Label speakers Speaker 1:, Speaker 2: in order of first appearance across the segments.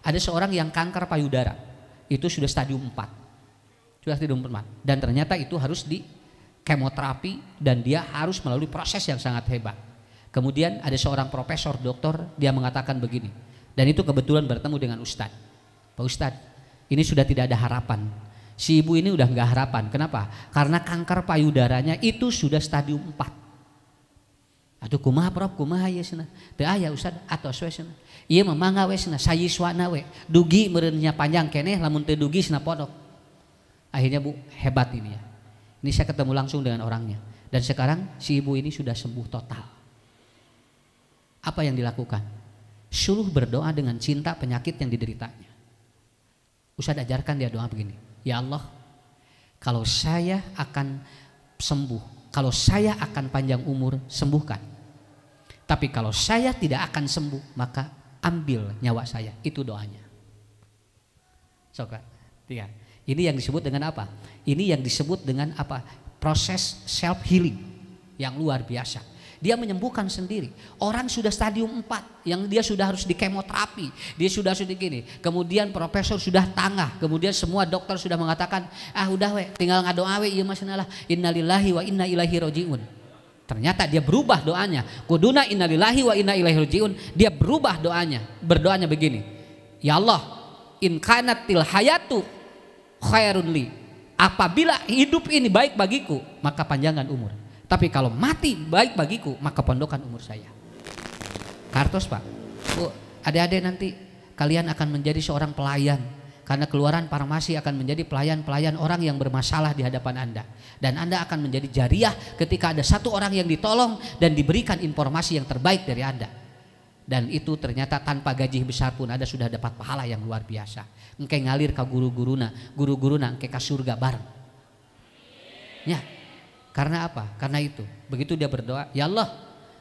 Speaker 1: Ada seorang yang kanker payudara, itu sudah stadium 4. Sudah stadium 4. Dan ternyata itu harus di kemoterapi dan dia harus melalui proses yang sangat hebat. Kemudian ada seorang profesor doktor, dia mengatakan begini. Dan itu kebetulan bertemu dengan Ustadz. Pak Ustadz, ini sudah tidak ada harapan. Si ibu ini udah nggak harapan. Kenapa? Karena kanker payudaranya itu sudah stadium 4. Aduh kumaha Prof, kumaha ya sana. Teu aya Ustadz atau we sana. Ieu mah mangga we sana, sayiswana we. Dugi meureunnya panjang keneh lamun teu dugi sana podok. Akhirnya Bu, hebat ini ya. Ini saya ketemu langsung dengan orangnya. Dan sekarang si ibu ini sudah sembuh total. Apa yang dilakukan? Suruh berdoa dengan cinta penyakit yang dideritanya. Ustadz ajarkan dia doa begini. Ya Allah, kalau saya akan sembuh, kalau saya akan panjang umur, sembuhkan. Tapi kalau saya tidak akan sembuh, maka ambil nyawa saya. Itu doanya. Sobat, tiga. Ini yang disebut dengan apa? Ini yang disebut dengan apa? Proses self healing yang luar biasa. Dia menyembuhkan sendiri. Orang sudah stadium 4 yang dia sudah harus di kemoterapi, dia sudah gini. Kemudian profesor sudah tangah, kemudian semua dokter sudah mengatakan, udah we, tinggal ngadoa we ieu mah cenah innalillahi wa inna ilaihi rajiun. Ternyata dia berubah doanya. Kuduna innalillahi wa inna ilaihi rajiun. Dia berubah doanya. Berdoanya begini. Ya Allah, in kanatil hayatu khairun li. Apabila hidup ini baik bagiku, maka panjangan umur. Tapi kalau mati baik bagiku, maka pondokan umur saya. Kartos Pak, Bu, adik-adik nanti kalian akan menjadi seorang pelayan. Karena keluaran farmasi akan menjadi pelayan-pelayan orang yang bermasalah di hadapan Anda. Dan Anda akan menjadi jariah ketika ada satu orang yang ditolong dan diberikan informasi yang terbaik dari Anda. Dan itu ternyata tanpa gaji besar pun Anda sudah dapat pahala yang luar biasa. Engke ngalir ke guru-guruna engke ke surga bareng. Ya. Karena apa? Karena itu. Begitu dia berdoa, ya Allah,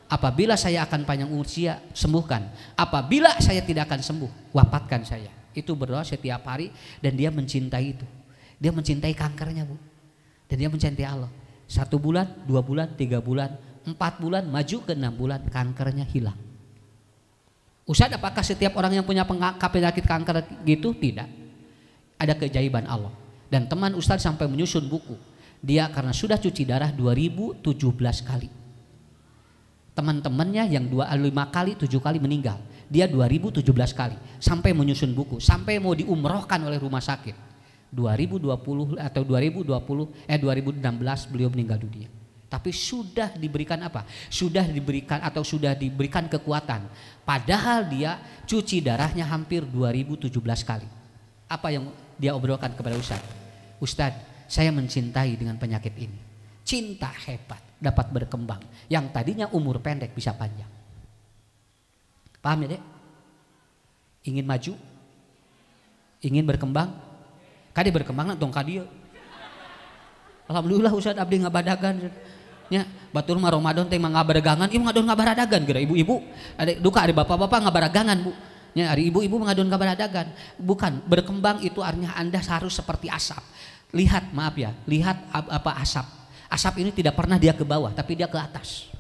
Speaker 1: apabila saya akan panjang usia, sembuhkan. Apabila saya tidak akan sembuh, wafatkan saya. Itu berdoa setiap hari dan dia mencintai itu. Dia mencintai kankernya, Bu. Dan dia mencintai Allah. 1 bulan, 2 bulan, 3 bulan, 4 bulan, maju ke 6 bulan, kankernya hilang. Ustadz, apakah setiap orang yang punya penyakit kanker gitu? Tidak. Ada keajaiban Allah. Dan teman Ustadz sampai menyusun buku. Dia karena sudah cuci darah 2017 kali. Teman-temannya yang 5 kali, 7 kali meninggal. Dia 2017 kali. Sampai menyusun buku. Sampai mau diumrohkan oleh rumah sakit. 2016 beliau meninggal dunia. Tapi sudah diberikan apa? Sudah diberikan kekuatan. Padahal dia cuci darahnya hampir 2017 kali. Apa yang dia obrolkan kepada Ustadz? Ustadz, saya mencintai dengan penyakit ini. Cinta hebat, dapat berkembang. Yang tadinya umur pendek bisa panjang. Paham ya Dek? Ingin maju? Ingin berkembang? Kadi berkembang dong kadi. Alhamdulillah Ustadz abdi ngabadagan. Ya, batur mah Ramadan teh mah ngabaragangan, ieu ngadon ngabaradagan geura ibu-ibu. Ada duka ada bapak-bapak ngabaragangan, Bu. Ya, hari ibu-ibu ngadon ngabaradagan. Bukan, berkembang itu artinya Anda harus seperti asap. Lihat, maaf ya, lihat apa asap. Asap ini tidak pernah dia ke bawah, tapi dia ke atas.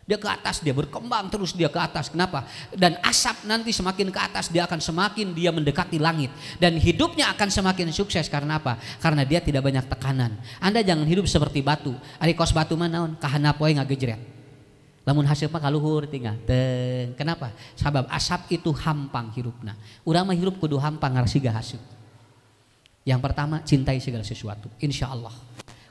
Speaker 1: Dia ke atas, dia berkembang terus dia ke atas. Kenapa? Dan asap nanti semakin ke atas dia akan semakin dia mendekati langit. Dan hidupnya akan semakin sukses karena apa? Karena dia tidak banyak tekanan. Anda jangan hidup seperti batu. Ari kos batu mah naon? Kahana poe ngagejret. Lamun hasil mah kaluhur tinggal. Kenapa? Sabab asap itu hampang hirupna. Urang mah hirup kudu hampang ngarsiga hasil. Yang pertama, cintai segala sesuatu. Insya Allah.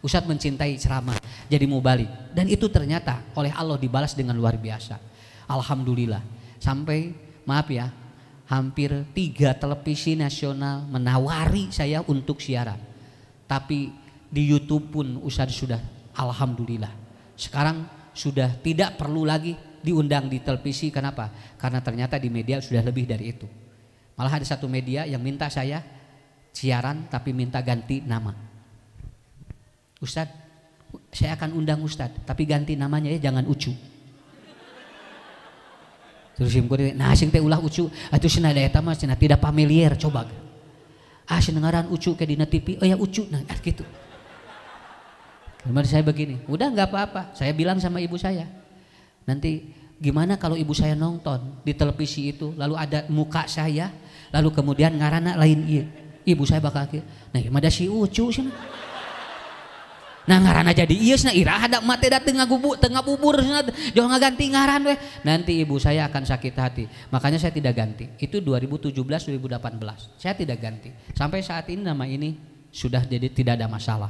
Speaker 1: Ustadz mencintai ceramah, jadi mubalik. Dan itu ternyata oleh Allah dibalas dengan luar biasa. Alhamdulillah. Sampai, maaf ya, hampir 3 televisi nasional menawari saya untuk siaran. Tapi di YouTube pun Ustadz sudah, alhamdulillah. Sekarang sudah tidak perlu lagi diundang di televisi. Kenapa? Karena ternyata di media sudah lebih dari itu. Malah ada satu media yang minta saya siaran tapi minta ganti nama. Ustadz, saya akan undang Ustadz tapi ganti namanya ya, jangan Ucu. Terus nah sing teh ulah Ucu atuh cenah da eta mah cenah tidak familiar coba. Senengaran Ucu ke dina TV, oh ya Ucu nah gitu. Kemarin saya begini, udah nggak apa-apa. Saya bilang sama ibu saya, nanti gimana kalau ibu saya nonton di televisi itu lalu ada muka saya Lalu kemudian ngaranna lain ieu. Ibu saya bakal kieu. Nah, ieu mah da si Ucu cenah. Nah ngaranna jadi ieu cenah iraha da mate da teu ngabubur cenah jangan ngaganti ngaran we. Nanti ibu saya akan sakit hati. Makanya saya tidak ganti. Itu 2017 2018. Saya tidak ganti. Sampai saat ini nama ini sudah jadi tidak ada masalah.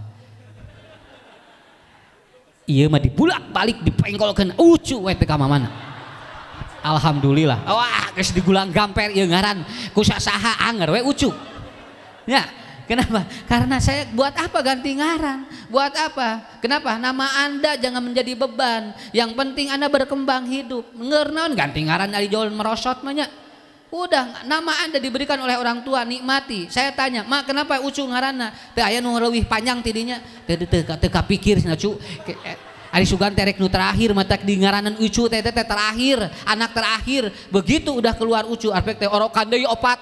Speaker 1: Ieu mah dibulak-balik dipengkolkeun Ucu we teu ka mana. Alhamdulillah. Wah, geus digulang gamper ieu ngaran ku saha anger we Ucu. Ya, kenapa? Karena saya buat apa ganti ngaran? Buat apa? Kenapa? Nama Anda jangan menjadi beban. Yang penting Anda berkembang hidup. Ngeur naon ganti ngaran ari jol merosot mah nya. Udah, nama Anda diberikan oleh orang tua, nikmati. Saya tanya, "Mak, kenapa Ucu ngaranna?" Teu aya nu leuwih panjang tidinya. Teu kapikir cenah Cu. Ari sugan terek nu terakhir mata di ngaranan Ucu teh terakhir, anak terakhir. Begitu udah keluar Ucu, arpek teh orokan deui opat.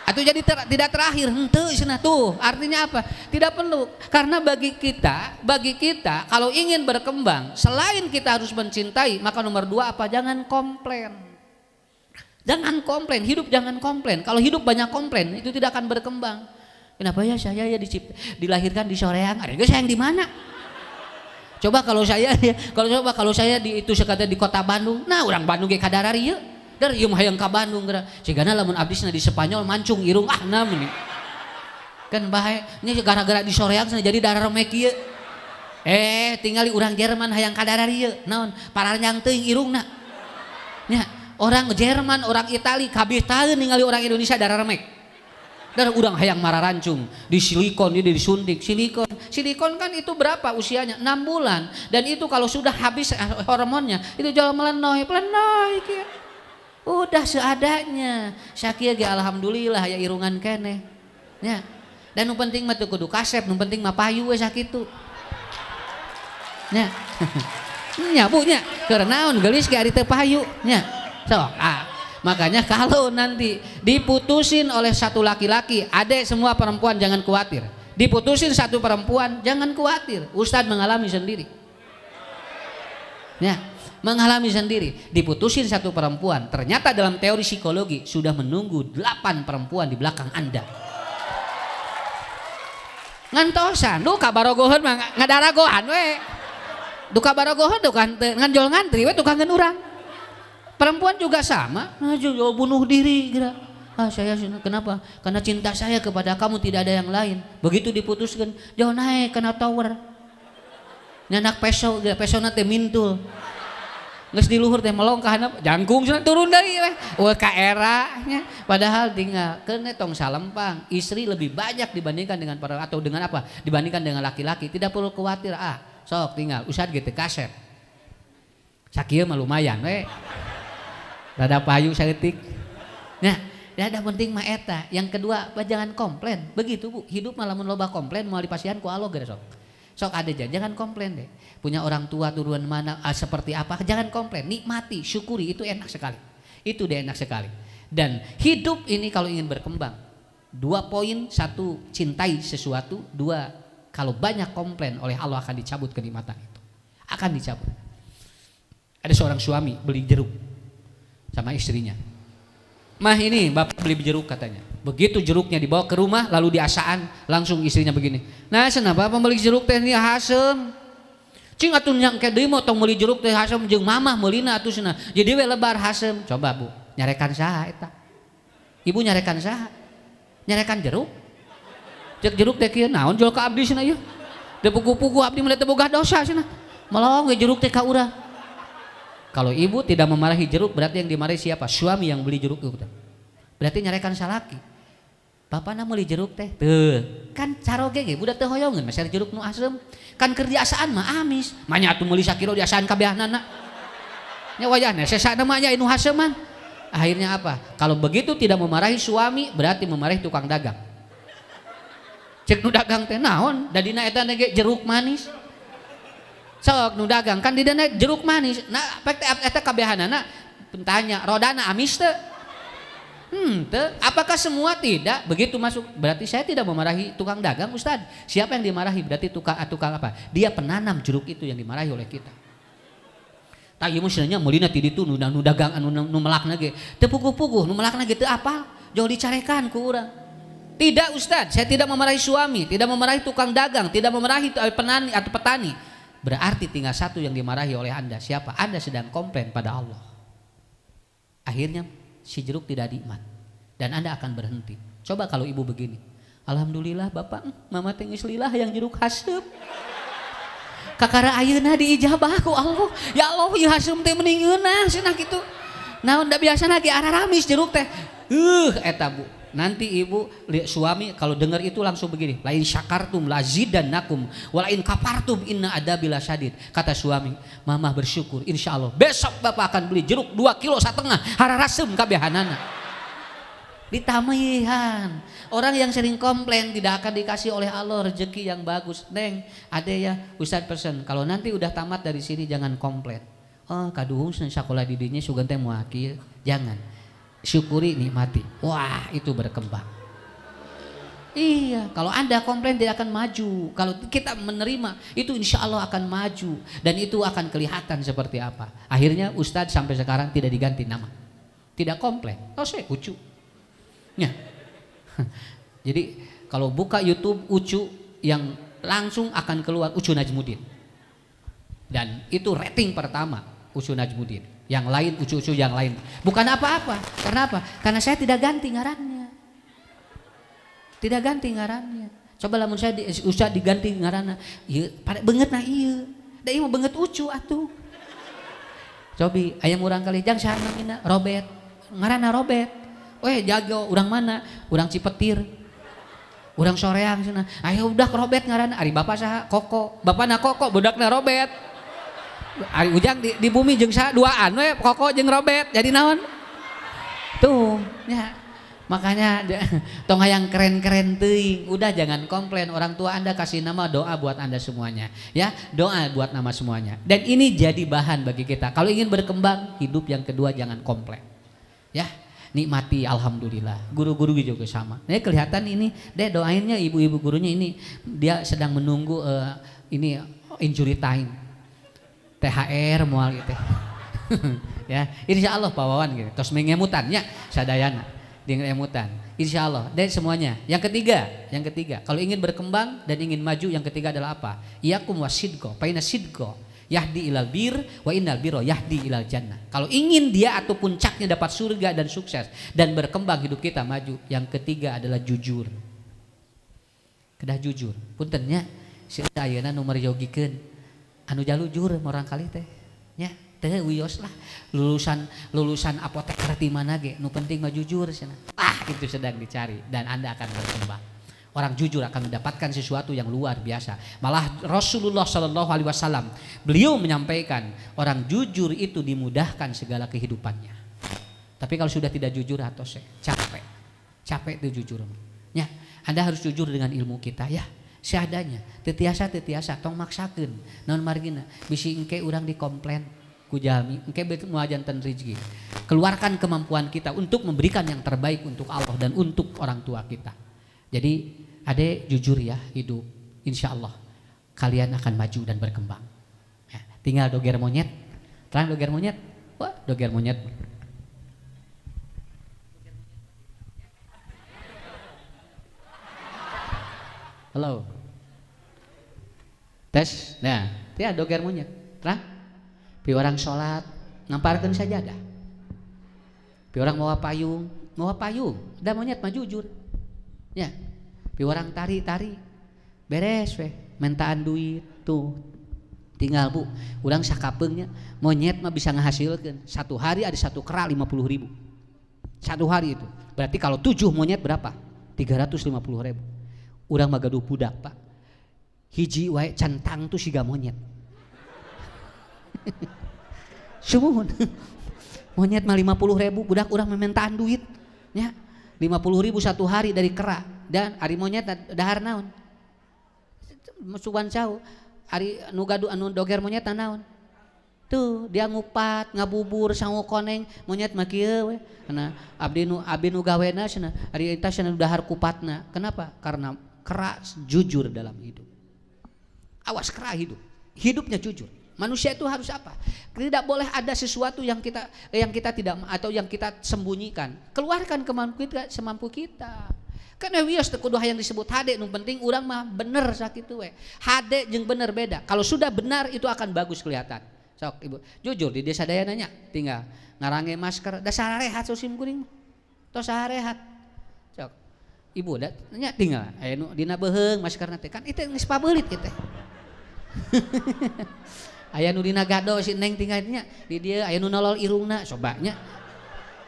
Speaker 1: Atau jadi tidak terakhir, henteu cenah tuh. Artinya apa? Tidak perlu. Karena bagi kita kalau ingin berkembang, selain kita harus mencintai, maka nomor 2 apa? Jangan komplain. Jangan komplain, hidup jangan komplain. Kalau hidup banyak komplain, itu tidak akan berkembang. Kenapa ya saya ya dilahirkan di Soreang? Ada sayang di mana? Coba kalau saya di itu sekata di kota Bandung, nah orang Bandung ge kadarari ieu. Dar ieu mah hayang ka Bandung geura. Cigana lamun abdi cenah di Spanyol mancung irung namun kan bae nya gara-gara di Soreang cenah jadi darah remek ieu. Tingali urang Jerman hayang kadarari ieu. Naon? Pararnyang teuing irungna. Nya, orang Jerman, orang Itali kabeh taeun ningali orang Indonesia darah remek. Dan urang hayang mararancung di silikon ini disuntik silikon kan itu berapa usianya 6 bulan dan itu kalau sudah habis hormonnya itu jual melenoy kieu. Udah seadanya sakieu ge alhamdulillah ya irungan keneh nya dan nu penting mah teu kudu kasep nu penting mah payu we sakitu nya nya Bu nya keur naon geulis ge ari teu payu nya sok makanya kalau nanti diputusin oleh satu laki-laki, adek semua perempuan jangan khawatir. Diputusin satu perempuan jangan khawatir. Ustadz mengalami sendiri. Ya, mengalami sendiri. Diputusin satu perempuan, ternyata dalam teori psikologi sudah menunggu 8 perempuan di belakang Anda. Ngantosan, duh kabarogohan mah ngadaragohan we. Duh kabarogohan duh kan nganjol ngantri we tukang urang. Perempuan juga sama, bunuh diri kira. Saya kenapa? Karena cinta saya kepada kamu tidak ada yang lain. Begitu diputuskan, jauh naik kena tower. Nyanak peso nanti mintul. Geus di luhur teh melongkahna jangkung cenah turun deui we. Ka era nya. Padahal tinggal keun tong salempang. Istri lebih banyak dibandingkan dengan atau dengan apa? Dibandingkan dengan laki-laki. Tidak perlu khawatir. Sok tinggal usad gitu kaset. Sakieu mah lumayan we. Rada payu saeutik. Nah, ada penting mah eta. Yang kedua, jangan komplain. Begitu Bu, hidup mah lamun loba komplain moal dipasihan ku Allah geus sok. Sok ada jangan komplain deh. Punya orang tua turunan mana seperti apa, jangan komplain, nikmati, syukuri, itu enak sekali. Itu deh enak sekali. Dan hidup ini kalau ingin berkembang, 2 poin, 1 cintai sesuatu, 2 kalau banyak komplain oleh Allah akan dicabut kenikmatan itu. Akan dicabut. Ada seorang suami beli jeruk sama istrinya. Mah ini bapak beli jeruk katanya. Begitu jeruknya dibawa ke rumah lalu diasaan langsung istrinya begini. Nah kenapa pembeli jeruk teh ini hasem? Cing atuh nyangke deui mah tong meuli jeruk teh hasem jeung mamah meulina atuh cenah. Jadi we lebar hasem. Coba Bu, nyarekan saha eta? Ibu nyarekan saha? Nyarekan jeruk? Cek jeruk teh kieu naon jual ka abdi cenah ieu? Teu pugu-pugu abdi mah teu boga dosa cenah. Melong we jeruk teh ka urang. Kalau ibu tidak memarahi jeruk berarti yang dimarahi siapa? Suami yang beli jeruk itu. Berarti nyarekan salaki. Bapak na meuli jeruk teh. Teu. Kan caroge ge budak teu hoyongeun masih jeruk nu asem. Kan kerjasaan mah amis. Manya atuh meuli sakilo diasaan kabehanana. Nya wayahna sesana mah aya nu haseman. Akhirnya apa? Kalau begitu tidak memarahi suami berarti memarahi tukang dagang. Cek nu dagang teh naon? Dadina eta ge jeruk manis. Sok nu dagang kan di dana jeruk manis. Nah, pek eta kabehanana tanya rodana amis teu? Teu. Apakah semua tidak? Begitu masuk berarti saya tidak memarahi tukang dagang, Ustaz. Siapa yang dimarahi? Berarti tukang apa? Dia penanam jeruk itu yang dimarahi oleh kita. Tah ieu mah sebenarnya meulina ti ditu nu dagang anu nu melakna ge teu puguh-puguh, nu melakna ge teu apal. jauh dicarekan ku urang. Tidak Ustaz, saya tidak memarahi suami, tidak memarahi tukang dagang, tidak memarahi penani atau petani. Berarti tinggal satu yang dimarahi oleh Anda. Siapa? Anda sedang komplain pada Allah. Akhirnya si jeruk tidak nikmat dan Anda akan berhenti. Coba kalau ibu begini, alhamdulillah Bapak, mama teh geus lillah yang jeruk haseup. Kakara ayeuna diijabah ku Allah. Ya Allah, ieu haseup teh mending eunah cenah kitu. Naon da biasana ge araramis jeruk teh. Eta Bu. Nanti ibu lihat suami kalau dengar itu langsung begini, lain syakartum lazidannakum walain kafartum inna adabila syadid. Kata suami, mama bersyukur, insya Allah besok bapak akan beli jeruk 2,5 kilo hararasem kabehanana. Ditamihan. Orang yang sering komplain tidak akan dikasih oleh Allah rezeki yang bagus. Neng, ada ya Ustadz pesen, kalau nanti udah tamat dari sini jangan komplain. Oh kaduhung sekolah didinya sugan teh muakil, jangan. Syukuri, nikmati. Wah, itu berkembang. Iya, kalau Anda komplain tidak akan maju. Kalau kita menerima, itu insya Allah akan maju. Dan itu akan kelihatan seperti apa. Akhirnya Ustadz sampai sekarang tidak diganti nama. Tidak komplain. Oh saya Ucu. Ya. Jadi kalau buka YouTube Ucu, yang langsung akan keluar Ucu Najmuddin. Dan itu rating pertama Ucu Najmuddin. Yang lain ucu-ucu yang lain. Bukan apa-apa. Kenapa? Karena saya tidak ganti ngarannya. Tidak ganti ngarannya. Coba lamun saya usah diganti ngaranna. Ieu pada beungeut nah ieu. Da ieu mah beungeut ucu atuh. Cobi aya urang kali jang saha namina Robert. Ngaranna Robert. Weh jago urang mana? Urang Cipetir. Urang Soreang cenah. Ayo udah Robert ngaranna. Ari bapak saha? Koko. Bapana Koko, budakna Robert. Ari ujang di bumi jeung saha duaan we Koko jeung Robert jadi naon tuh ya. Makanya tong hayang keren-keren teuing, udah jangan komplain. Orang tua Anda kasih nama, doa buat Anda semuanya ya, doa buat nama semuanya. Dan ini jadi bahan bagi kita kalau ingin berkembang hidup. Yang kedua, jangan komplain ya, nikmati. Alhamdulillah guru-guru juga sama. Nah kelihatan ini deh doainnya ibu-ibu gurunya ini dia sedang menunggu ini injury time THR mual gitu. Ya, insya Allah Pak Wawan gitu. Tos mengemutannya sadayana dengan emutan. Insya Allah. Dan semuanya. Yang ketiga, kalau ingin berkembang dan ingin maju, yang ketiga adalah apa? Iyakum wasidqo, faina sidqo yahdi ilal bir wa innal birra yahdi ilal jannah. Kalau ingin dia atau puncaknya dapat surga dan sukses dan berkembang hidup kita maju, yang ketiga adalah jujur. Kedah jujur. Puntennya si ayeuna nomor yogikeun anu jalujur orang kali teh nya teh wios lah lulusan apoteker di mana ge nu penting mah jujur cenah. Itu sedang dicari dan Anda akan berkembang. Orang jujur akan mendapatkan sesuatu yang luar biasa. Malah Rasulullah Shallallahu Alaihi Wasallam beliau menyampaikan orang jujur itu dimudahkan segala kehidupannya. Tapi kalau sudah tidak jujur atau capek itu jujur nya. Anda harus jujur dengan ilmu kita ya. Seadanya, tetiasa tong maksakeun naon margina bisi engke urang dikomplain ku jalmi engke muajan ten rezeki. Keluarkan kemampuan kita untuk memberikan yang terbaik untuk Allah dan untuk orang tua kita. Jadi ade jujur ya hidup, insya Allah kalian akan maju dan berkembang ya, tinggal doger monyet. Terang doger monyet. Wah doger monyet. Halo. Tes. Nah, dia doger monyet. Terang. Pi orang sholat ngamparkeun sajadah. Pi orang mawa payung. Da monyet mah jujur. Ya. Pi orang tari-tari. Beres weh, mentaan duit tuh. Tinggal Bu, urang sakapeungnya monyet mah bisa ngahasilkeun. Satu hari ada satu kera 50.000. Satu hari itu. Berarti kalau 7 monyet berapa? 350.000. Urang mah gaduh budak Pak, hiji wae cantang tuh siga monyet. Sumuhun. Monyet mah 50.000, budak urang mementaan duit nya 50.000 satu hari dari kera. Dan ari monyet dahar naon? Suban cau. Ari nu gaduh anu doger monyet naon? Tuh dia ngupat, ngabubur, sangu koneng, monyet mah kieu we. Karena abdi nu gawena cenah, ari eta cenah dahar kupatna. Kenapa? Karena kera jujur dalam hidup. Awas kera hidupnya jujur. Manusia itu harus apa? Tidak boleh ada sesuatu yang kita tidak atau yang kita sembunyikan. Keluarkan semampu kita. Karena wios teu kudu hayang disebut hade, nu penting urang mah bener sakitu we. Hade jeung bener beda. Kalau sudah benar itu akan bagus kelihatan. Sok Ibu, jujur di desa daya nanya, tinggal ngarange masker, da sarehat sosim kuring. Tos sarehat. Sok. Ibu da nya tinggal aya nu dina beheung maskerna teh kan itu geus pabeulit kitu teh. Aya nu dina gado si Neng tinggal nya di dieu aya nu nolol irungna cobanya.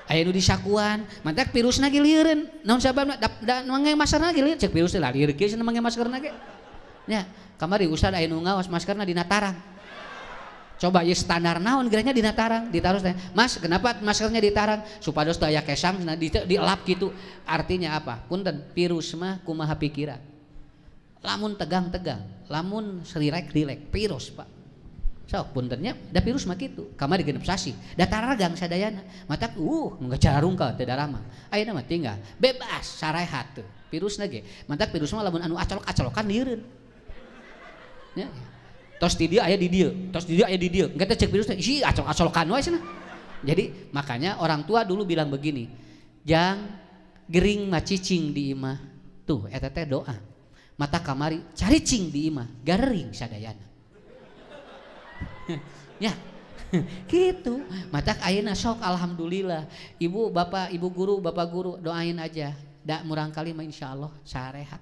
Speaker 1: Aya nu disakuan, mantak virusna ge lieureun. Naon sababna? Da mangge maskerna ge lieur, cek virus teh lah lieur ge cenah mangge maskerna ge. Nya, kamari ustad aya nu ngaos maskerna dina tarang. Coba ieu standar naon geranya dina tarang, ditaruh teh. Mas, kenapa maskernya ditarang? Supados teu aya kesang dielap kitu. Artinya apa? Punten, virus mah kumaha pikiran. Lamun tegang-tegang, lamun rilek-rilek, virus, Pak. Sok puntennya da virus mah kitu. Kamari genep sasi, da taragang sadayana. Matak nu gacarung ka teu darah mah. Ayeuna mah tinggal bebas sarehat teu. Virusna ge. Matak virus mah lamun anu acolok-acolokan lieureun. Nya. Tos di dia aya di dia, tos di dia aya di dia. Engke teh cek virusna, isi acolok-acolokan wae cenah. Jadi makanya orang tua dulu bilang begini, jang gering macicing di imah. Tuh eta teh doa. Mata kamari caricing di imah, garering sadayana. Ya. Gitu. Matak ayeuna sok alhamdulillah. Ibu, bapak, ibu guru, bapak guru doain aja. Da murang kali mah insyaallah sarehat.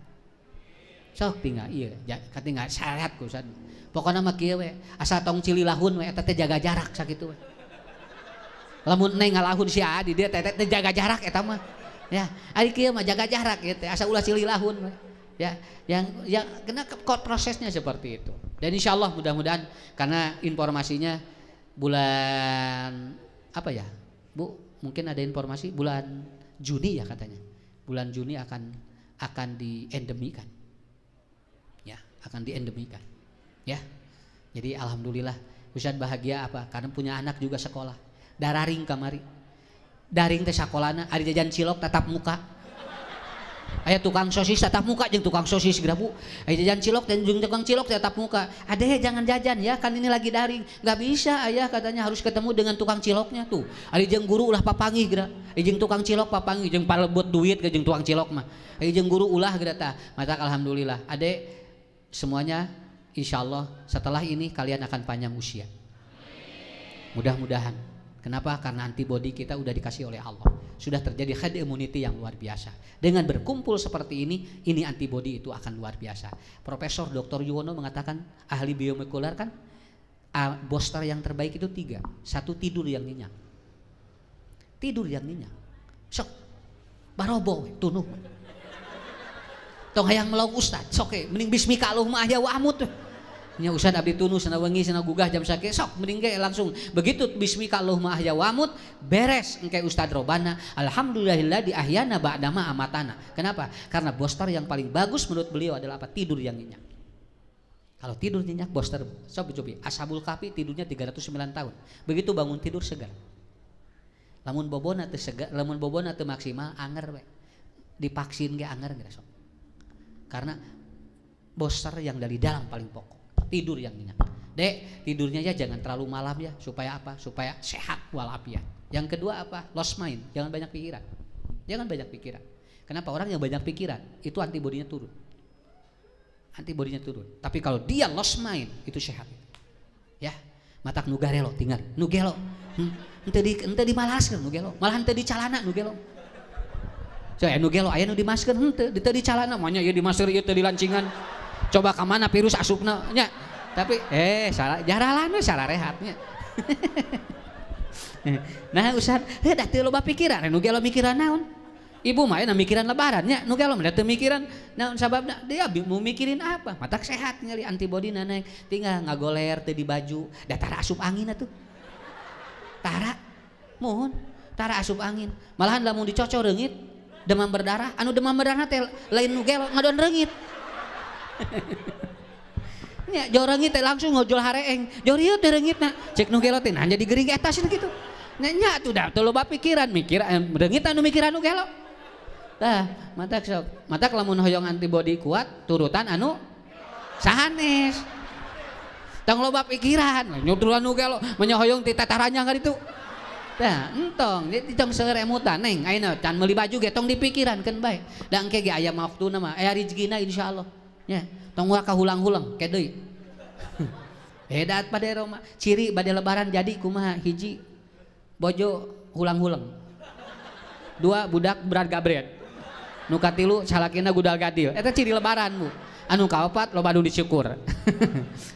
Speaker 1: Sok tinggal ieu, katinggal sarehat ku san. Pokona mah kieu we, asa tong cililahun we eta teh jaga jarak sakitu we. Lamun Neng ngalahun si Adi dia teh jaga jarak eta mah. Ya, ari kieu mah jaga jarak gitu, asa ulah cililahun we. Ya, yang kena prosesnya seperti itu. Dan insyaallah mudah-mudahan karena informasinya bulan apa ya? Bu, mungkin ada informasi bulan Juni ya katanya. Bulan Juni akan diendemikan. Ya, akan diendemikan. Ya, jadi alhamdulillah Ustad bahagia apa? Karena punya anak juga sekolah. Daring kamari. Daring teh sakolana ari jajan cilok tatap muka. Aya tukang sosis tatap muka jeung tukang sosis geura Bu. Aya jajan cilok dan jeung tukang cilok tatap muka. Adeh jangan jajan ya, kan ini lagi daring. Gak bisa ayah katanya harus ketemu dengan tukang ciloknya tuh. Ari jeung guru ulah papangih geura. Jeung tukang cilok papangih jeung palebut duit ke jeung tukang cilok mah. Ari jeung guru ulah geura tah. Matak alhamdulillah. Ade semuanya insyaallah setelah ini kalian akan panjang usia. Mudah-mudahan. Kenapa? Karena antibodi kita udah dikasih oleh Allah. Sudah terjadi herd immunity yang luar biasa. Dengan berkumpul seperti ini antibodi itu akan luar biasa. Profesor Dr. Yuwono mengatakan, ahli biomolekuler kan, booster yang terbaik itu 3. 1 tidur yang nyenyak. Tidur yang nyenyak. Sok. Barobo tunuh. Tong hayang melong ustad, sok mending bismika Allahumma ahya wa amut. Nya ustad abdi tunu sana wengi sana gugah jam sakit, sok mending ge langsung begitu bismika Allahumma ahya wa amut beres engke ustad robana alhamdulillahilladzi ahyana ba'dama amatana. Kenapa? Karena booster yang paling bagus menurut beliau adalah apa? Tidur yang nyenyak. Kalau tidur nyenyak booster, coba Ashabul Kahfi tidurnya 309 tahun. Begitu bangun tidur segar. Lamun bobona teu segar, lamun bobona teu maksimal anger we. Divaksin ge anger geus sok. Karena booster yang dari dalam paling pokok, tidur yang nyenyak. Dek, tidurnya ya jangan terlalu malam ya, supaya apa? Supaya sehat walafiat. Yang kedua apa? Lost mind, jangan banyak pikiran. Jangan banyak pikiran. Kenapa? Orang yang banyak pikiran itu antibodinya turun. Antibodinya turun. Tapi kalau dia lost mind itu sehat. Ya, matak nugarelo tinggal, nugelo. Ente di malaskeun nugelo, malahan teu di calana nugelo. So, nu gelo aya nu di masker henteu di calana manya ieu di masker ieu teu di lancingan. Coba ka mana virus asupna nya. Tapi salah jaralan we salah rehatnya. Nah Ustad, da teu loba pikiran, nu gelo mikiran naon? Ibu mah na mikiran lebaran nya, nu gelo mah teu mikiran naon sababna? Dia mau mikirin apa? Matak sehat ngali antibodina naik, tinggal ngagoler teu di baju, da tara asup angin atuh. Tara mohon, tara asup angin. Malahan lamun dicocok reungit demam berdarah, anu demam berdarah teh lain nu gelo ngadon reungit. Nya jor reungit teh langsung ngojol hareeng. Jor ieu teh reungitna, cek nu gelo teh nah jadi gering eta cenah kitu. Nya tuh dah teu loba pikiran, mikir reungit anu mikiran nu gelo. Tah, matak sok. Matak lamun hoyong antibodi kuat, turutan anu sahanes. tong loba pikiran nyudulan nu lo menyohoyong ti tataranya kan itu tah entong jadi tong seueur emutan neng ayeuna can meuli baju ge tong dipikiran keun bae da engke ge aya waktuna mah aya rezekina insyaallah nya tong ulah kahulang-hulang ke deui hedat pada Roma ciri bade lebaran jadi kumaha hiji bojo hulang-hulang dua budak berat gabret nu katilu salakina gudal gadil eta ciri lebaran Bu anu kaopat loba anu disyukur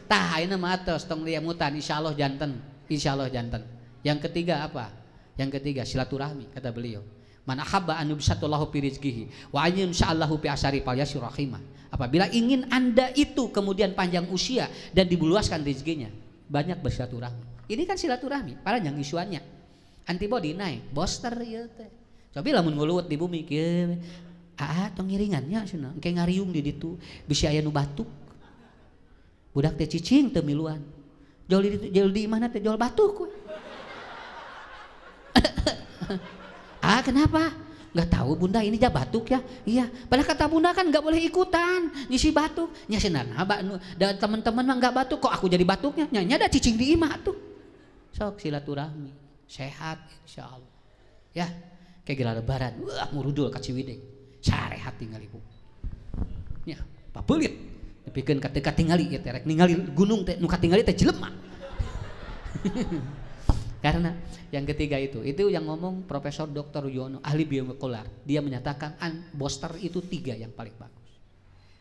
Speaker 1: tah ayeuna mah atos tong liemutan insyaallah janten yang ketiga apa yang ketiga silaturahmi kata beliau man ahabba an yubsatallahu fi rizqihi wa an yunsha'allahu fi asari falyasir rahimah apabila ingin Anda itu kemudian panjang usia dan diluaskan rezekinya banyak bersilaturahmi ini kan silaturahmi para yang isuannya antibody naik booster ieu teh coba lamun nguluwet di bumi kieu tong ngiringannya cenah engke ngariung di ditu bisi aya nu batuk budak teh cicing teu miluan jual di mana teh jual batuk kenapa nggak tahu bunda ini jah batuk ya iya padahal kata bunda kan nggak boleh ikutan ngisi batuk nya cenah dan teman-teman mah nggak batuk kok aku jadi batuknya nya ada cicing di imah tuh sok silaturahmi sehat insyaallah ya kayak gila lebaran wah murudul ka Ciwidey sarehat tinggal ibu nya papeulit dipikeun ka teu katingali ieu teh rek ningali gunung teh nu katingali teh jelema karena yang ketiga itu yang ngomong Profesor Dr. Yono ahli biomolekular dia menyatakan booster itu 3 yang paling bagus.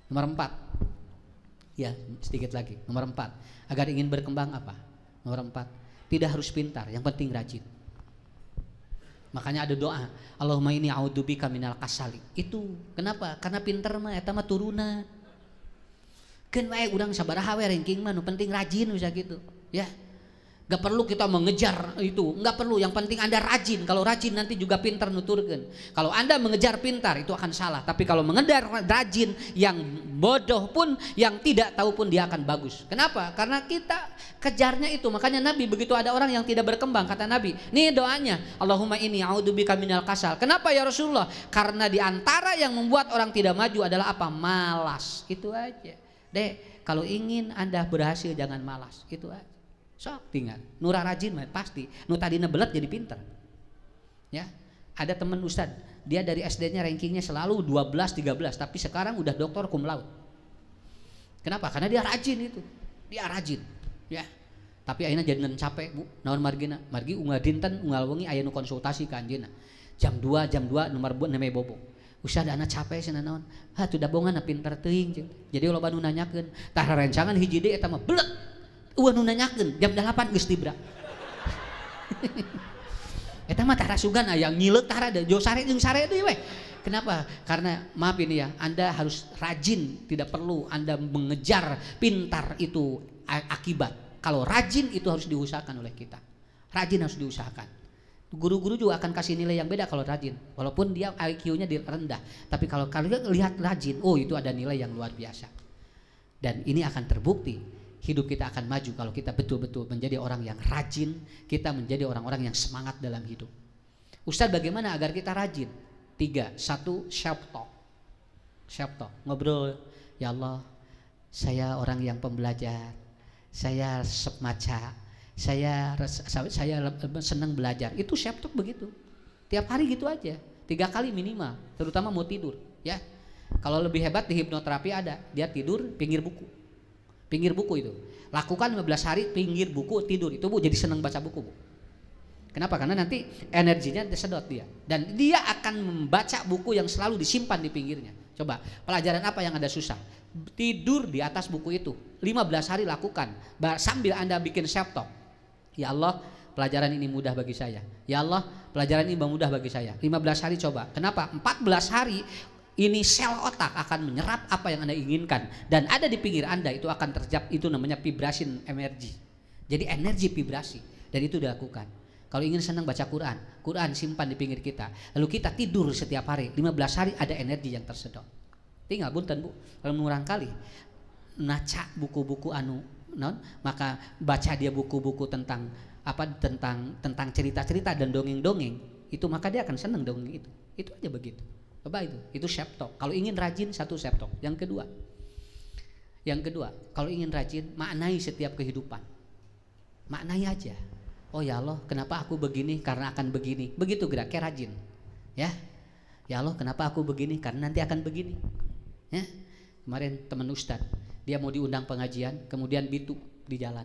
Speaker 1: Nomor 4 ya sedikit lagi nomor 4 agar ingin berkembang apa nomor 4 tidak harus pintar yang penting rajin makanya ada doa Allahumma inni a'udzubika minal kasali itu kenapa karena pintar mah eta mah turunan keun wae urang sabaraha we ranking mah nu penting rajin bisa gitu ya. Gak perlu kita mengejar itu, nggak perlu. Yang penting Anda rajin. Kalau rajin nanti juga pintar nuturkan. Kalau Anda mengejar pintar itu akan salah. Tapi kalau mengejar rajin, yang bodoh pun, yang tidak tahu pun dia akan bagus. Kenapa? Karena kita kejarnya itu. Makanya Nabi begitu ada orang yang tidak berkembang, kata Nabi, nih doanya, Allahumma inni a'udzubika minal kasal. Kenapa ya Rasulullah? Karena diantara yang membuat orang tidak maju adalah apa? Malas. Itu aja. Dek, kalau ingin Anda berhasil jangan malas. Itu aja. Sok tinggal nura rajin pasti nu tadina belet jadi pinter ya ada temen Ustad dia dari SD-nya rankingnya selalu 12-13 tapi sekarang udah doktor cum laude kenapa karena dia rajin itu dia rajin ya tapi akhirnya jadi capek Bu naon margina margi unggal dinten unggal wengi aya nu konsultasi ka anjeunna jam 2 nomor namanya bobo Ustad anak capek cenah naon tuh dabongan pinter teuing jadi loba nu nanyakeun tah rencangan hiji deui eta mah belet nu nanyakeun jam 8 geus tibra. Eta mah tara sugan aya ngileuk tara jo sare jeung sare deui we. Kenapa? Karena maaf ini ya, Anda harus rajin, tidak perlu Anda mengejar pintar itu akibat. Kalau rajin itu harus diusahakan oleh kita. Rajin harus diusahakan. Guru-guru juga akan kasih nilai yang beda kalau rajin. Walaupun dia IQ-nya rendah, tapi kalau kalian lihat rajin, oh itu ada nilai yang luar biasa. Dan ini akan terbukti. Hidup kita akan maju kalau kita betul-betul menjadi orang yang rajin, kita menjadi orang-orang yang semangat dalam hidup. Ustadz bagaimana agar kita rajin? 3, 1 self talk. Self talk, ngobrol, ya Allah, saya orang yang pembelajar, saya semaca, saya senang belajar. Itu self talk begitu. Tiap hari gitu aja, 3 kali minimal, terutama mau tidur, ya. Kalau lebih hebat di hipnoterapi ada, dia tidur pinggir buku. Pinggir buku itu lakukan 15 hari pinggir buku tidur itu Bu jadi senang baca buku Bu. Kenapa? Karena nanti energinya disedot dia dan dia akan membaca buku yang selalu disimpan di pinggirnya. Coba pelajaran apa yang Anda susah? Tidur di atas buku itu 15 hari lakukan sambil Anda bikin self talk. Ya Allah pelajaran ini mudah bagi saya. Ya Allah pelajaran ini mudah bagi saya. 15 hari coba. Kenapa? 14 hari ini sel otak akan menyerap apa yang Anda inginkan dan ada di pinggir Anda itu akan terjadi itu namanya vibrasi energi. Jadi energi vibrasi dan itu dilakukan. Kalau ingin senang baca Quran simpan di pinggir kita. Lalu kita tidur setiap hari 15 hari ada energi yang tersedot. Tinggal bunten Bu, kalau murang kali naca buku-buku anu non maka baca dia buku-buku tentang apa tentang cerita-cerita dan dongeng-dongeng itu maka dia akan senang dongeng itu. Itu aja begitu. Coba itu self talk. Kalau ingin rajin 1 self talk. Yang kedua, Yang kedua, kalau ingin rajin, maknai setiap kehidupan. Maknai aja. Oh ya Allah, kenapa aku begini? Karena akan begini. Begitu gerak, kayak rajin. Ya. Ya Allah, kenapa aku begini? Karena nanti akan begini. Ya. Kemarin teman Ustadz, dia mau diundang pengajian, kemudian bitu di jalan.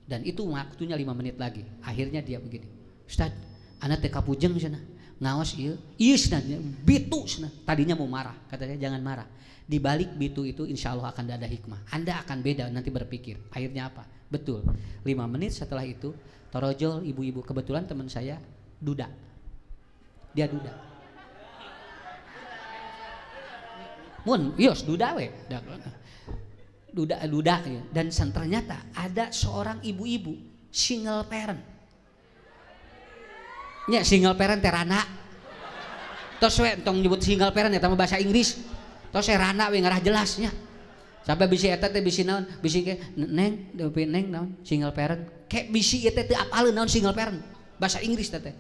Speaker 1: Dan itu waktunya 5 menit lagi. Akhirnya dia begini. Ustadz, anak teh kapujeng sana. Ngawas ieu. Ieu sana bitu sana. Tadinya mau marah, katanya jangan marah. Di balik bitu itu insya Allah akan ada hikmah. Anda akan beda nanti berpikir. Akhirnya apa? Betul. 5 menit setelah itu, torojol ibu-ibu, kebetulan teman saya duda. Dia duda. Mun, yos duda we. Duda ya. Dan ternyata ada seorang ibu-ibu single parent. Nya single parent terana. Tos we entong nyebut single parent ya, tambah bahasa Inggris. Tos serana we ngarah jelasnya. Sampai bisi eta teh bisi naon? Bisi ke neng, deui neng naon? Single parent. Kayak bisi eta teh apaleun naon single parent. Bahasa Inggris teh.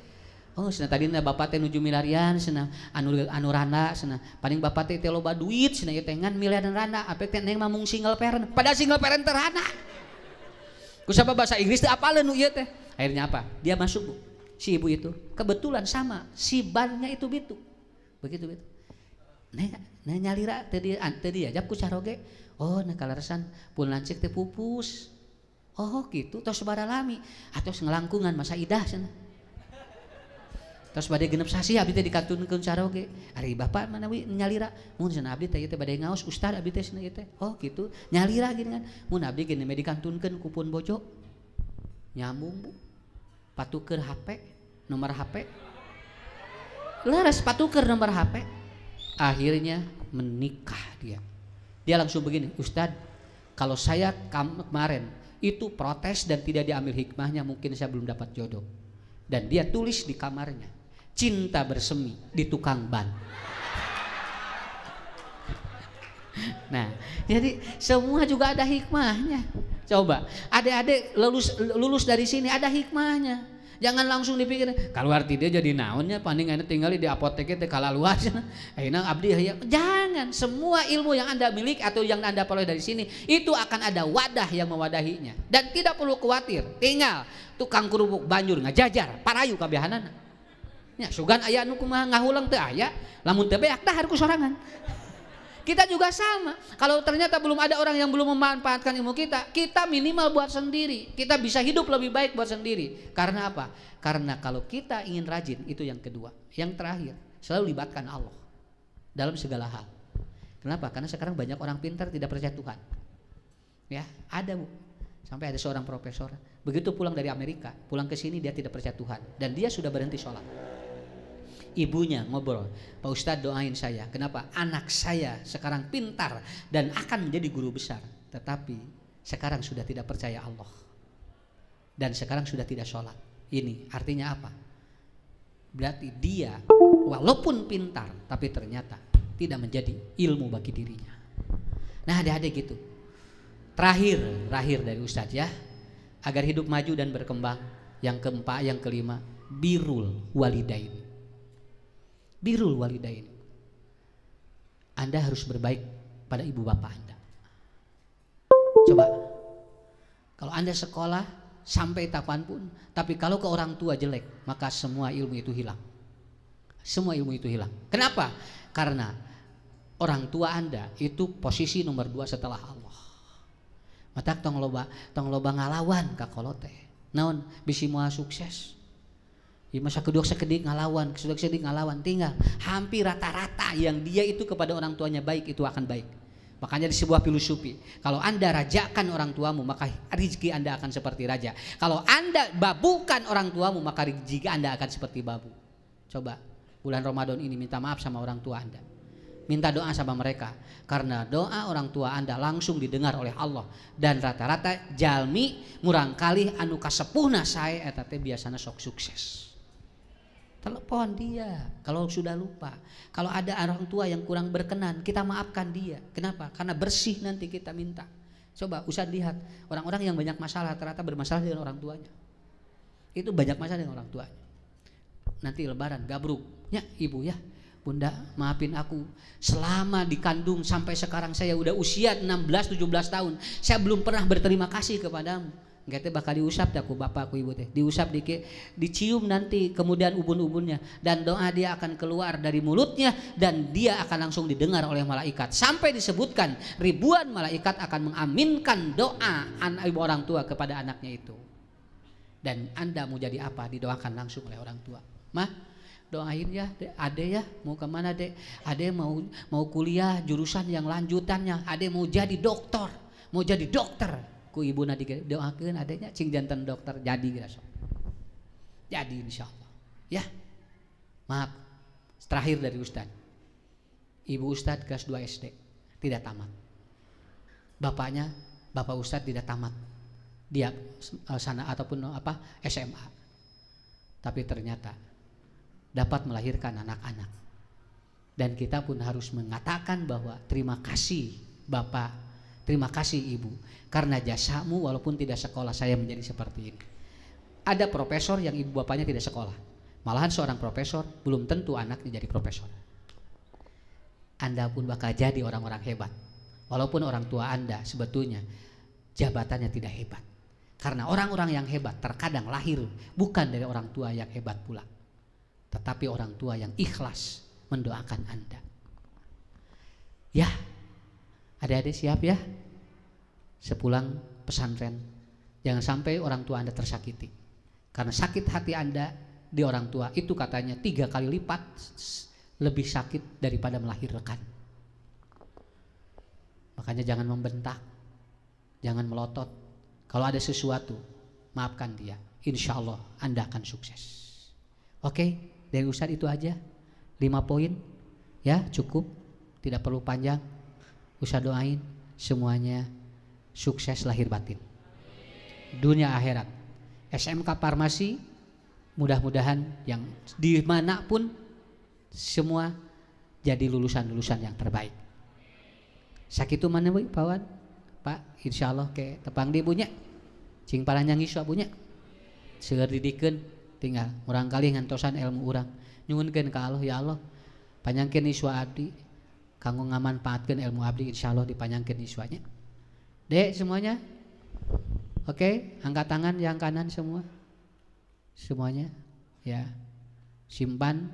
Speaker 1: Oh, cenah tadina bapak teh nuju milarian, cenah anu randa, cenah paling bapak teh loba duit, cenah ieu teh ngan miliaran randa, apek teh neng mah mung single parent. Padahal single parent teh randa. Kusapa bahasa Inggris teh apaleun nu ieu teh. Akhirnya apa? Dia masuk, Bu. Si ibu itu kebetulan sama si bannya itu bitu. Begitu. Neng nyalira teh diajak ku caroge. Oh, nah kalaresan pun lancik teh pupus. Oh, gitu tos sabaraha lami atos ngelangkungan masa idah cenah. Terus bade genep sasi abdi teh dikantunkeun caroge. Ari bapak mana wi nyalira? Mun cenah abdi teh ieu teh bade ngaos ustad abdi teh cenah ieu teh. Oh kitu, nyalira gini kan. Mun abdi geus me dikantunkeun ku pun bojo. Nyambung, Bu. Patukeun HP, nomor HP. Leres patukeun nomor HP. Akhirnya menikah dia. Dia langsung begini, Ustad, kalau saya kemarin itu protes dan tidak diambil hikmahnya, mungkin saya belum dapat jodoh. Dan dia tulis di kamarnya, cinta bersemi di tukang ban. Nah, jadi semua juga ada hikmahnya. Coba, adik-adik lulus dari sini ada hikmahnya. Jangan langsung dipikir kalau arti dia jadi naonnya paling enak tinggal di apotek teh kalaluas. Ayeuna abdi hayang. Jangan, semua ilmu yang Anda miliki atau yang Anda peroleh dari sini itu akan ada wadah yang mewadahinya. Dan tidak perlu khawatir. Tinggal tukang kerupuk banjur ngajajar parayu kabehanana. Nya sugan aya anu kumaha ngahulang teu aya, lamun teu beak dah harus sorangan. Kita juga sama. Kalau ternyata belum ada orang yang belum memanfaatkan ilmu kita, kita minimal buat sendiri. Kita bisa hidup lebih baik buat sendiri. Karena apa? Karena kalau kita ingin rajin, itu yang kedua. Yang terakhir, selalu libatkan Allah dalam segala hal. Kenapa? Karena sekarang banyak orang pintar tidak percaya Tuhan. Ya, ada, Bu. Sampai ada seorang profesor, begitu pulang dari Amerika, pulang ke sini dia tidak percaya Tuhan dan dia sudah berhenti sholat. Ibunya ngobrol, Pak Ustadz doain saya. Kenapa? Anak saya sekarang pintar dan akan menjadi guru besar, tetapi sekarang sudah tidak percaya Allah dan sekarang sudah tidak sholat. Ini artinya apa? Berarti dia walaupun pintar tapi ternyata tidak menjadi ilmu bagi dirinya. Nah, adik-adik gitu. Terakhir dari Ustadz ya, agar hidup maju dan berkembang. Yang keempat, yang kelima, birrul walidain. Birrul walidain. Anda harus berbaik pada ibu bapak Anda. Coba, kalau Anda sekolah sampai kapanpun, tapi kalau ke orang tua jelek, maka semua ilmu itu hilang. Semua ilmu itu hilang. Kenapa? Karena orang tua Anda itu posisi nomor 2 setelah Allah. Matak tong loba ngalawan ka kolot teh. Naon bisi moal sukses. Ya masa kedua sekedik ngalawan, sekedik ngalawan, tinggal hampir rata-rata yang dia itu kepada orang tuanya baik itu akan baik. Makanya di sebuah filosofi, kalau Anda rajakan orang tuamu maka rezeki Anda akan seperti raja. Kalau Anda babukan orang tuamu maka rezeki Anda akan seperti babu. Coba bulan Ramadan ini minta maaf sama orang tua Anda. Minta doa sama mereka karena doa orang tua Anda langsung didengar oleh Allah dan rata-rata jalmi murang kali anu kasepuhna sae eta teh biasana sok sukses. Telepon dia kalau sudah lupa. Kalau ada orang tua yang kurang berkenan, kita maafkan dia. Kenapa? Karena bersih nanti kita minta. Coba usah lihat orang-orang yang banyak masalah ternyata bermasalah dengan orang tuanya. Itu banyak masalah dengan orang tuanya. Nanti lebaran gabruk, ya ibu ya, Bunda, maafin aku. Selama dikandung sampai sekarang saya udah usia 16-17 tahun, saya belum pernah berterima kasih kepadamu. Enggak bakal diusap dah ku bapakku ibu teh. Diusap dikit, dicium nanti kemudian ubun-ubunnya dan doa dia akan keluar dari mulutnya dan dia akan langsung didengar oleh malaikat. Sampai disebutkan ribuan malaikat akan mengaminkan doa ibu orang tua kepada anaknya itu. Dan Anda mau jadi apa didoakan langsung oleh orang tua. Mah, doain ya, Ade ya, mau kemana Dek? Ade mau kuliah jurusan yang lanjutannya. Ade mau jadi dokter, mau jadi dokter. Ku ibu nadi doakeun adanya cing jantan dokter jadi gitu. Jadi insyaallah. Ya. Maaf. Terakhir dari Ustad. Ibu Ustad kelas 2 SD tidak tamat. Bapaknya, Bapak Ustad tidak tamat. Dia sana ataupun SMA. Tapi ternyata dapat melahirkan anak-anak. Dan kita pun harus mengatakan bahwa terima kasih Bapak, terima kasih Ibu, karena jasamu walaupun tidak sekolah saya menjadi seperti ini. Ada profesor yang ibu bapaknya tidak sekolah, malahan seorang profesor belum tentu anaknya jadi profesor. Anda pun bakal jadi orang-orang hebat, walaupun orang tua Anda sebetulnya jabatannya tidak hebat. Karena orang-orang yang hebat terkadang lahir bukan dari orang tua yang hebat pula, tetapi orang tua yang ikhlas mendoakan Anda. Ya, adik-adik siap ya. Sepulang pesantren, jangan sampai orang tua Anda tersakiti. Karena sakit hati Anda di orang tua itu katanya 3 kali lipat lebih sakit daripada melahirkan. Makanya jangan membentak, jangan melotot. Kalau ada sesuatu, maafkan dia. Insya Allah Anda akan sukses. Oke, dari Ustadz itu aja 5 poin. Ya cukup, tidak perlu panjang. Ustadz doain semuanya sukses lahir batin, dunia akhirat. SMK Farmasi mudah-mudahan yang dimanapun semua jadi lulusan-lulusan yang terbaik. Sakitu mana bu Pawan Pak, insya Allah ke tepang di bunya cing paranyang iswa bunya seueur didikeun tinggal urang kali ngantosan ilmu urang nyuhunkeun ka Allah, ya Allah panjangkeun iswa abdi kanggo ngamanfaatkeun ilmu abdi, insya Allah dipanjangkeun iswanya. Dek semuanya, oke, angkat tangan yang kanan semua, semuanya, ya, simpan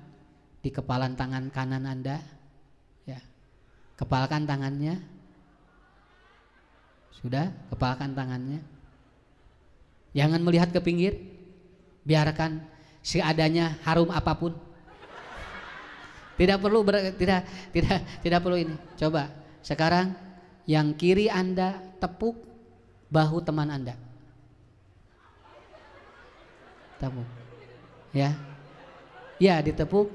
Speaker 1: di kepalan tangan kanan Anda, ya, kepalkan tangannya, sudah, kepalkan tangannya, jangan melihat ke pinggir, biarkan seadanya harum apapun, tidak perlu tidak perlu ini, coba sekarang yang kiri Anda tepuk bahu teman Anda. Tepuk. Ya. Ya, ditepuk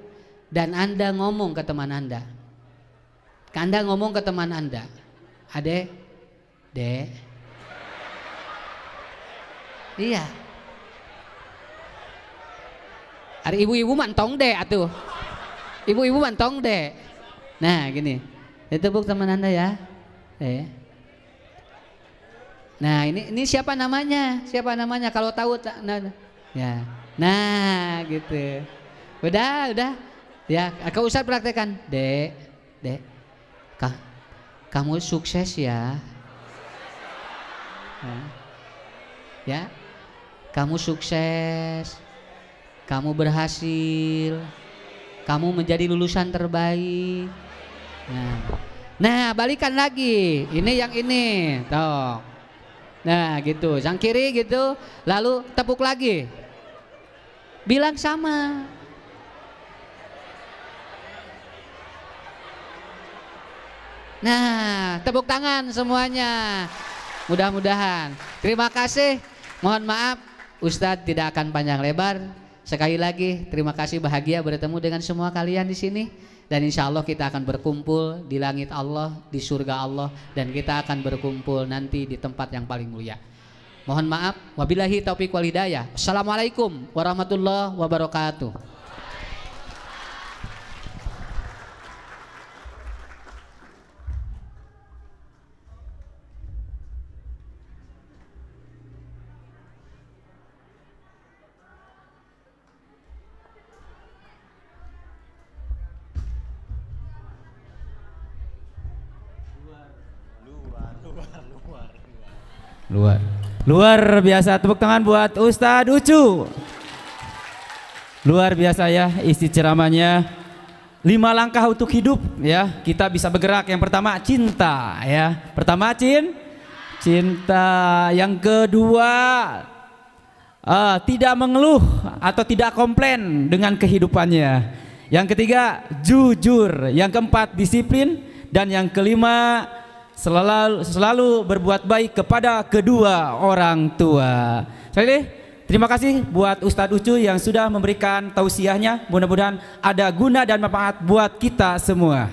Speaker 1: dan Anda ngomong ke teman Anda. Anda ngomong ke teman Anda. Ade, Dek. Iya. Ada ibu-ibu mantong deh atuh. Ibu-ibu mantong deh. Nah, gini. Ditepuk teman Anda ya. Nah ini siapa namanya? Siapa namanya? Kalau tahu, nah, ya, nah gitu. Udah, ya. Kau usah praktekan, Dek, kamu sukses ya, ya, kamu sukses, kamu berhasil, kamu menjadi lulusan terbaik. Nah, balikan lagi. Ini yang ini. Tuh. Nah, gitu. Yang kiri gitu. Lalu tepuk lagi. Bilang sama. Nah, tepuk tangan semuanya. Mudah-mudahan. Terima kasih. Mohon maaf, Ustadz tidak akan panjang lebar. Sekali lagi, terima kasih, bahagia bertemu dengan semua kalian di sini. Dan insya Allah kita akan berkumpul di langit Allah, di surga Allah, dan kita akan berkumpul nanti di tempat yang paling mulia. Mohon maaf, wabillahi taufiq wal hidayah. Assalamualaikum warahmatullahi wabarakatuh.
Speaker 2: Luar biasa, tepuk tangan buat Ustadz Ucu. Luar biasa ya isi ceramahnya. 5 langkah untuk hidup ya. Kita bisa bergerak. Yang pertama cinta ya. Pertama cinta. Yang kedua tidak mengeluh atau tidak komplain dengan kehidupannya. Yang ketiga jujur. Yang keempat disiplin. Dan yang kelima selalu berbuat baik kepada kedua orang tua. Terima kasih buat Ustadz Ucu yang sudah memberikan tausiahnya. Mudah-mudahan ada guna dan manfaat buat kita semua.